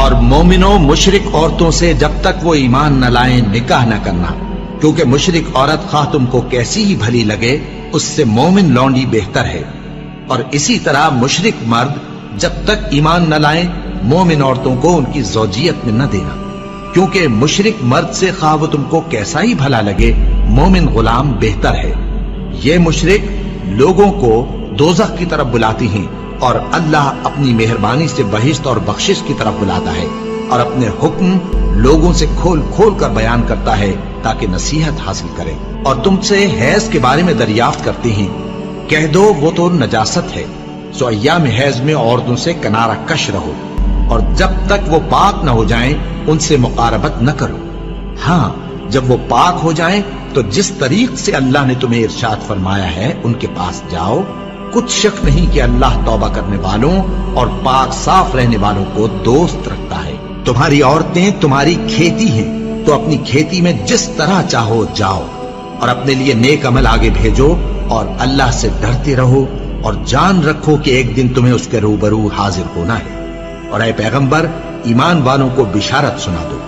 اور مومنوں مشرک عورتوں سے جب تک وہ ایمان نہ لائیں نکاح نہ کرنا، کیونکہ مشرک عورت خواہ تم کو کیسی ہی بھلی لگے اس سے مومن لونڈی بہتر ہے، اور اسی طرح مشرک مرد جب تک ایمان نہ لائیں مومن عورتوں کو ان کی زوجیت میں نہ دینا، کیونکہ مشرک مرد سے خواہ وہ تم کو کیسا ہی بھلا لگے مومن غلام بہتر ہے۔ یہ مشرک لوگوں کو دوزخ کی طرف بلاتی ہیں، اور اللہ اپنی مہربانی سے بہشت اور بخشش کی طرف بلاتا ہے، اور اپنے حکم لوگوں سے کھول کھول کر بیان کرتا ہے تاکہ نصیحت حاصل کرے۔ اور تم سے حیض کے بارے میں دریافت کرتے ہیں، کہہ دو وہ تو نجاست ہے، سو ایام حیض میں عورتوں سے کنارہ کش رہو، اور جب تک وہ پاک نہ ہو جائیں ان سے مقاربت نہ کرو۔ ہاں جب وہ پاک ہو جائیں تو جس طریق سے اللہ نے تمہیں ارشاد فرمایا ہے ان کے پاس جاؤ، کچھ شک نہیں کہ اللہ توبہ کرنے والوں اور پاک صاف رہنے والوں کو دوست رکھتا ہے۔ تمہاری عورتیں تمہاری کھیتی ہیں، تو اپنی کھیتی میں جس طرح چاہو جاؤ، اور اپنے لیے نیک عمل آگے بھیجو، اور اللہ سے ڈرتے رہو، اور جان رکھو کہ ایک دن تمہیں اس کے روبرو حاضر ہونا ہے۔ اور اے پیغمبر ایمان والوں کو بشارت سنا دو